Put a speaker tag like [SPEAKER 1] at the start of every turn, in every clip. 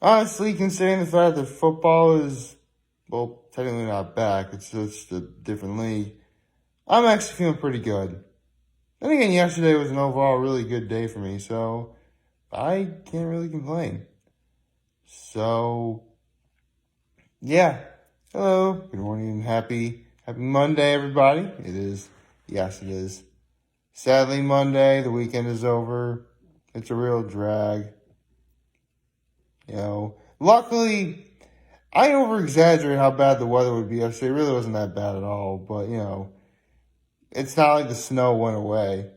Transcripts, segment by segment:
[SPEAKER 1] Honestly, considering the fact that football is, well, technically not back, it's just a different league, I'm actually feeling pretty good. Then again, yesterday was an overall really good day for me, so I can't really complain. So, yeah. Hello, good morning, and happy Monday, everybody. It is, yes, it is. Sadly, Monday, the weekend is over. It's a real drag. Luckily, I over-exaggerate how bad the weather would be yesterday. It really wasn't that bad at all, but, it's not like the snow went away.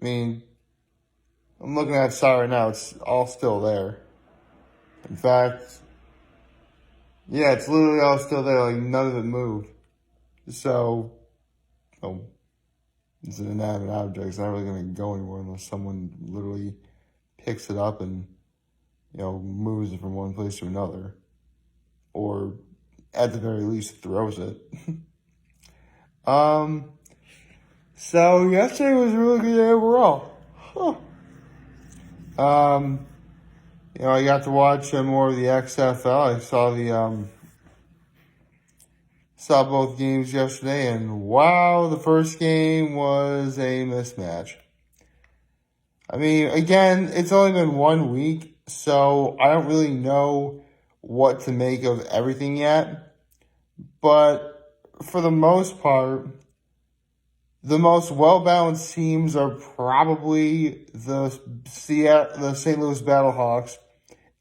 [SPEAKER 1] I mean, I'm looking outside right now. It's all still there. In fact, yeah, it's literally all still there. Like, none of it moved. So, it's an inanimate object. It's not really going to go anywhere unless someone literally picks it up and, moves it from one place to another. Or, at the very least, throws it. So, yesterday was a really good day overall. I got to watch more of the XFL. I saw both games yesterday, and wow, the first game was a mismatch. I mean, again, it's only been 1 week, so I don't really know what to make of everything yet. But for the most part, the most well-balanced teams are probably the St. Louis Battlehawks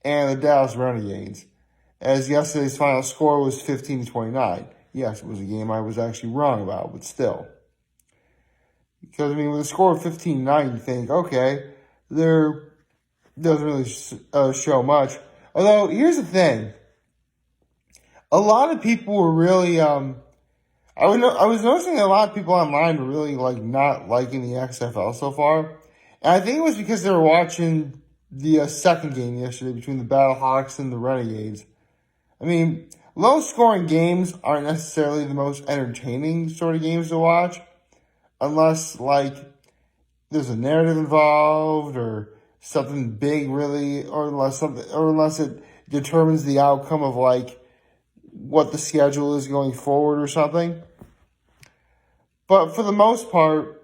[SPEAKER 1] and the Dallas Renegades, as yesterday's final score was 15-29. Yes, it was a game I was actually wrong about, but still. Because, I mean, with a score of 15-9, you think, okay, there doesn't really show much. Although, here's the thing. A lot of people were really, I was noticing that a lot of people online were really, not liking the XFL so far. And I think it was because they were watching the second game yesterday between the Battlehawks and the Renegades. I mean, low-scoring games aren't necessarily the most entertaining sort of games to watch, unless, there's a narrative involved or something big, really, or unless it determines the outcome of, what the schedule is going forward or something. But for the most part,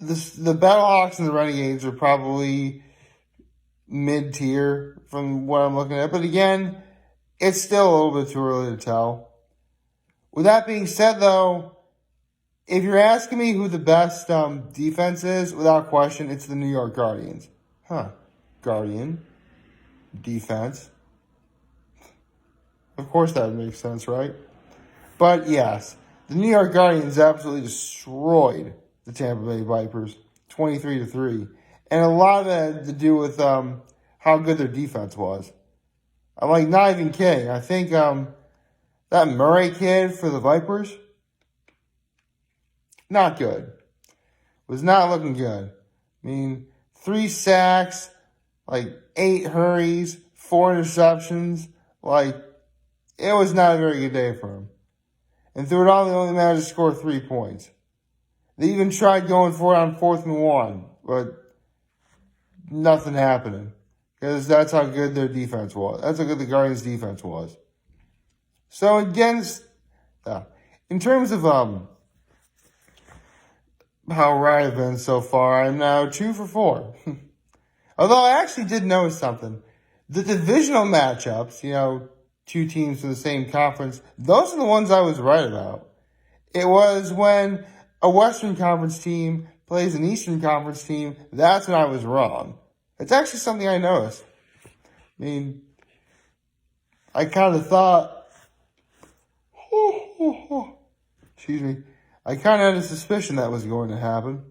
[SPEAKER 1] the Battlehawks and the Renegades are probably mid-tier from what I'm looking at. But again, it's still a little bit too early to tell. With that being said, though, if you're asking me who the best defense is, without question, it's the New York Guardians. Guardian. Defense. Of course that makes sense, right? But yes, the New York Guardians absolutely destroyed the Tampa Bay Vipers, 23-3. And a lot of that had to do with how good their defense was. I'm not even kidding. I think that Murray kid for the Vipers, not good. Was not looking good. I mean, 3 sacks, 8 hurries, 4 interceptions. It was not a very good day for him. And through it all, they only managed to score 3 points. They even tried going for it on 4th and 1, but nothing happening. Because that's how good their defense was. That's how good the Guardians' defense was. So in terms of how right I've been so far, I'm now 2 for 4. Although I actually did notice something. The divisional matchups, 2 teams from the same conference, those are the ones I was right about. It was when a Western Conference team plays an Eastern Conference team, that's when I was wrong. It's actually something I noticed. I mean, I kind of thought, excuse me, I kind of had a suspicion that was going to happen.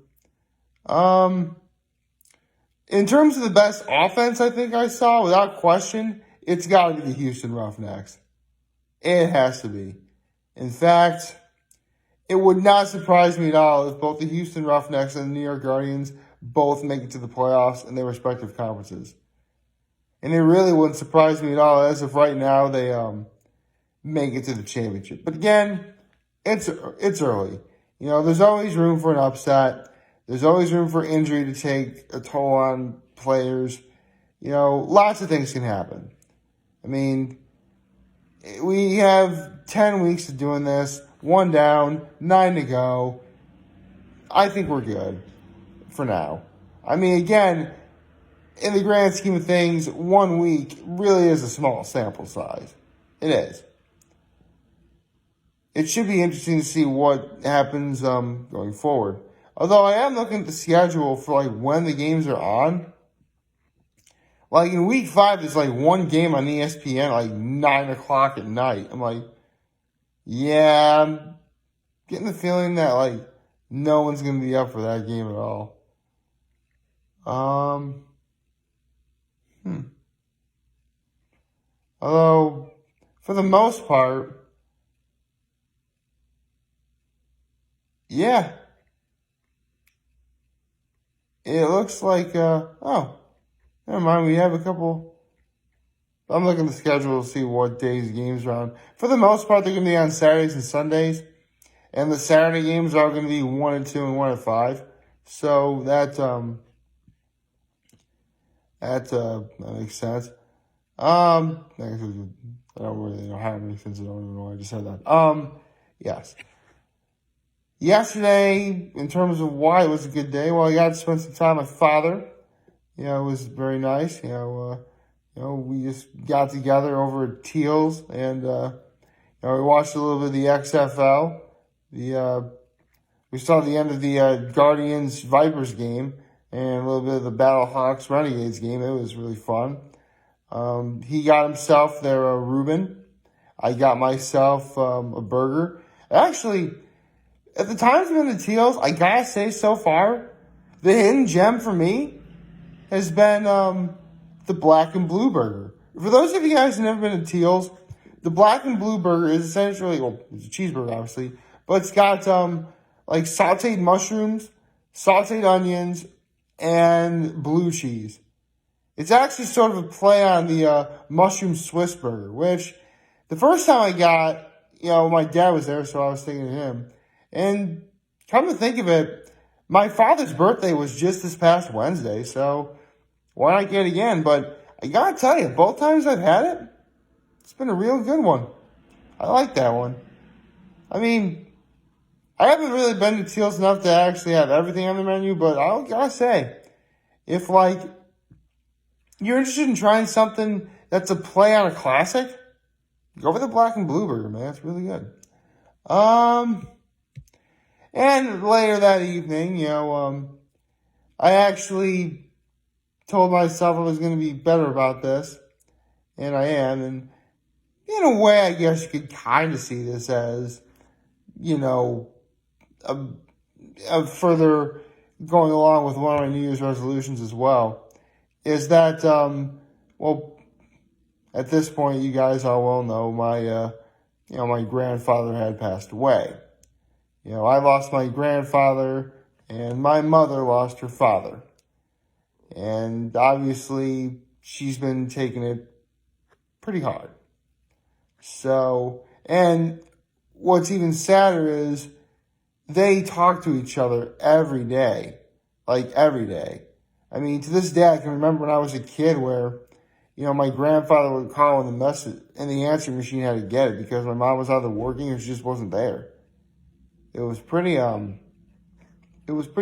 [SPEAKER 1] In terms of the best offense I think I saw, without question, it's got to be the Houston Roughnecks. It has to be. In fact, it would not surprise me at all if both the Houston Roughnecks and the New York Guardians both make it to the playoffs in their respective conferences. And it really wouldn't surprise me at all as of right now they make it to the championship. But again, it's early. There's always room for an upset. There's always room for injury to take a toll on players. Lots of things can happen. I mean, we have 10 weeks of doing this. 1 down, 9 to go. I think we're good for now. I mean, again, in the grand scheme of things, 1 week really is a small sample size. It is. It should be interesting to see what happens going forward. Although I am looking at the schedule for when the games are on. In week 5, there's one game on ESPN 9 o'clock at night. I'm yeah, I'm getting the feeling that no one's gonna be up for that game at all. Although, for the most part, yeah, it looks like never mind. We have a couple. I'm looking at the schedule to see what days games are on. For the most part, they're going to be on Saturdays and Sundays. And the Saturday games are going to be 1 and 2 and 1 and 5. So that makes sense. I don't really know how it makes sense. I don't even know why I just said that. Yes. Yesterday, in terms of why it was a good day, I got to spend some time with my father. It was very nice. We just got together over at Teall's and, we watched a little bit of the XFL. We saw the end of the Guardians-Vipers game and a little bit of the Battlehawks-Renegades game. It was really fun. He got himself their Reuben. I got myself a burger. Actually, at the times I've been to Teall's, I gotta say so far, the hidden gem for me has been the black and blue burger. For those of you guys who've never been to Teall's, the black and blue burger is essentially, it's a cheeseburger obviously, but it's got sauteed mushrooms, sauteed onions, and blue cheese. It's actually sort of a play on the mushroom Swiss burger, which the first time I got, my dad was there, so I was thinking of him. And come to think of it, my father's birthday was just this past Wednesday, so why not get it again? But I gotta tell you, both times I've had it, it's been a real good one. I like that one. I mean, I haven't really been to Teal's enough to actually have everything on the menu, but I gotta say, if you're interested in trying something that's a play on a classic, go for the black and blue burger, man. It's really good. And later that evening, I actually told myself I was going to be better about this, and I am. And in a way, I guess you could kind of see this as, a further going along with one of my New Year's resolutions as well, is that, at this point, you guys all well know my grandfather had passed away. I lost my grandfather, and my mother lost her father. And obviously, she's been taking it pretty hard. So, and what's even sadder is they talk to each other every day. Every day. I mean, to this day, I can remember when I was a kid where, my grandfather would call and the answering machine had to get it because my mom was either working or she just wasn't there. It was pretty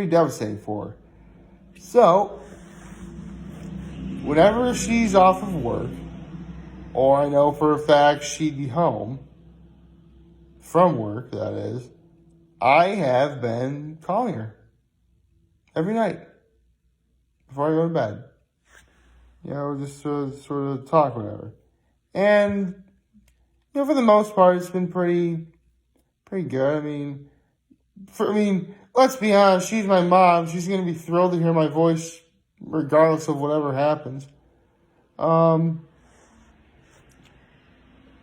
[SPEAKER 1] devastating for her. So, whenever she's off of work, or I know for a fact she'd be home from work, that is, I have been calling her every night before I go to bed. Just sort of talk, whatever. And, for the most part, it's been pretty good. I mean, let's be honest, she's my mom. She's going to be thrilled to hear my voice regardless of whatever happens. Where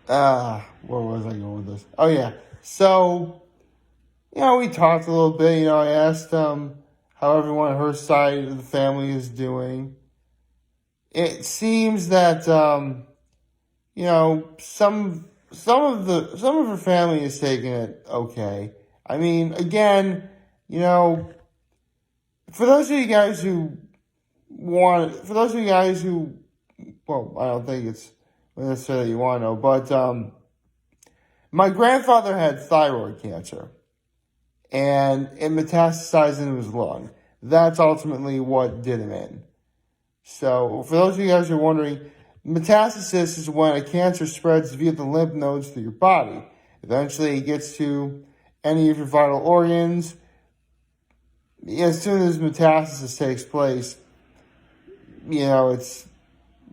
[SPEAKER 1] was I going with this? Oh, yeah. So, we talked a little bit. I asked how everyone on her side of the family is doing. It seems that, some of her family is taking it okay. I mean, again, for those of you guys who well, I don't think it's necessarily you want to know, but my grandfather had thyroid cancer, and it metastasized into his lung. That's ultimately what did him in. So, for those of you guys who are wondering, metastasis is when a cancer spreads via the lymph nodes through your body. Eventually, it gets to any of your vital organs. As soon as metastasis takes place, it's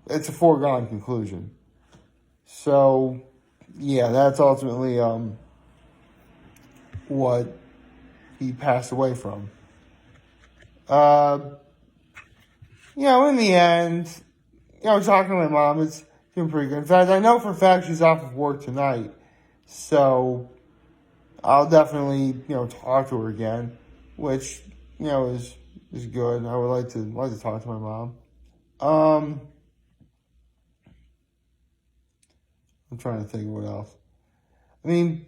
[SPEAKER 1] a foregone conclusion. So, yeah, that's ultimately what he passed away from. In the end, talking to my mom, it's been pretty good. In fact, I know for a fact she's off of work tonight, so I'll definitely, talk to her again, which, is good. I would like to talk to my mom. I'm trying to think of what else. I mean,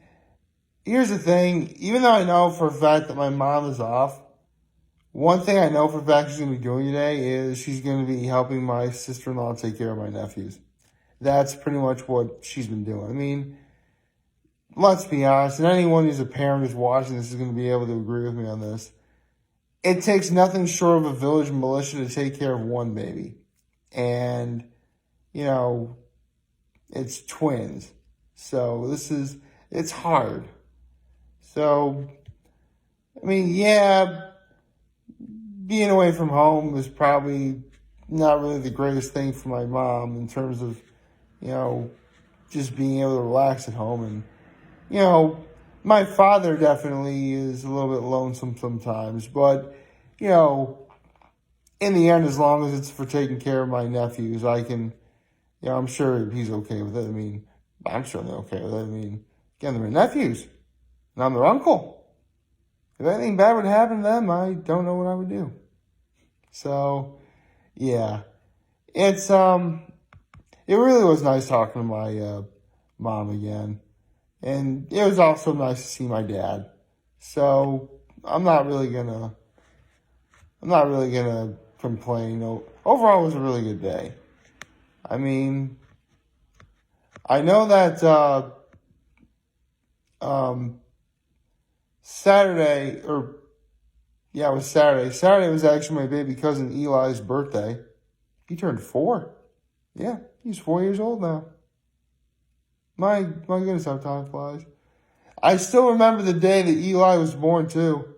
[SPEAKER 1] here's the thing. Even though I know for a fact that my mom is off, one thing I know for a fact she's going to be doing today is she's going to be helping my sister-in-law take care of my nephews. That's pretty much what she's been doing. I mean, let's be honest, and anyone who's a parent who's watching this is going to be able to agree with me on this. It takes nothing short of a village militia to take care of one baby. And, it's twins. So it's hard. So, I mean, yeah, being away from home was probably not really the greatest thing for my mom in terms of, just being able to relax at home. And, my father definitely is a little bit lonesome sometimes. But, in the end, as long as it's for taking care of my nephews, I can, I'm sure he's okay with it. I mean, I'm certainly okay with it. I mean, again, they're my nephews, and I'm their uncle. If anything bad would happen to them, I don't know what I would do. So, yeah, it really was nice talking to my mom again, and it was also nice to see my dad. So I'm not really gonna complain. Overall, it was a really good day. I mean, I know that Saturday, it was Saturday. Saturday was actually my baby cousin Eli's birthday. He turned 4. Yeah, he's 4 years old now. My goodness, how time flies. I still remember the day that Eli was born, too.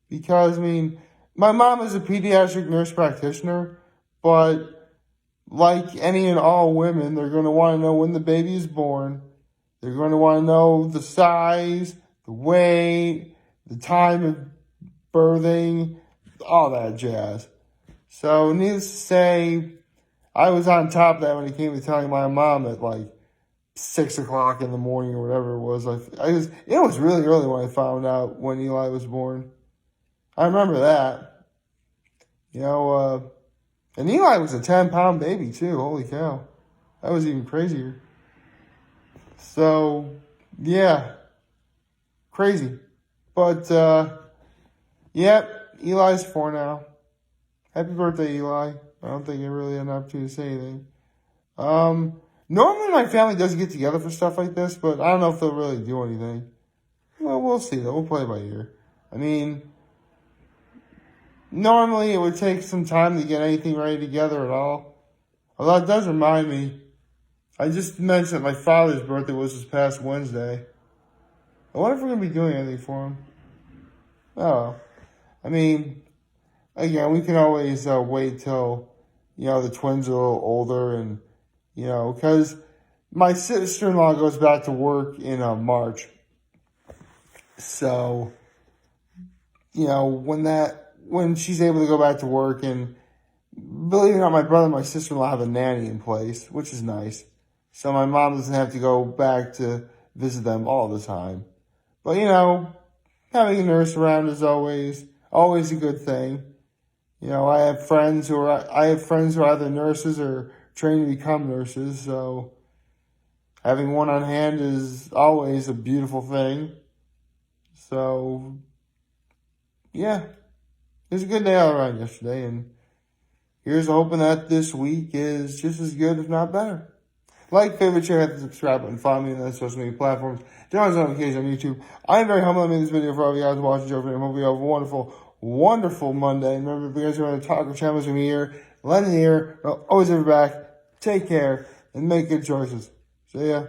[SPEAKER 1] Because, I mean, my mom is a pediatric nurse practitioner, but like any and all women, they're going to want to know when the baby is born. They're going to want to know the size, the weight, the time of birthing, all that jazz. So, needless to say, I was on top of that when it came to telling my mom at like 6 o'clock in the morning or whatever it was. It was really early when I found out when Eli was born. I remember that. And Eli was a 10-pound baby too. Holy cow. That was even crazier. So, yeah. Crazy. But, Eli's 4 now. Happy birthday, Eli. I don't think I really had an opportunity to say anything. Normally my family doesn't get together for stuff like this, but I don't know if they'll really do anything. Well, we'll see though. We'll play by ear. I mean, normally it would take some time to get anything ready together at all. Although it does remind me, I just mentioned that my father's birthday was this past Wednesday. I wonder if we're going to be doing anything for him. Oh, I mean, again, we can always wait till, the twins are a little older and, because my sister-in-law goes back to work in March. So, when she's able to go back to work, and believe it or not, my brother and my sister-in-law have a nanny in place, which is nice. So my mom doesn't have to go back to visit them all the time. But, having a nurse around is always a good thing. I have friends who are either nurses or trained to become nurses, so having one on hand is always a beautiful thing. So, yeah, it was a good day all around yesterday, and here's hoping that this week is just as good, if not better. Like, favorite, share, hit the subscribe button, follow me on the social media platforms, turn on notifications on YouTube. I am very humble. I made this video for all of you guys watching. Joe, I hope you have a wonderful, wonderful Monday. And remember, if you guys want to talk or channels from here, lend an ear. Always have your back. Take care and make good choices. See ya.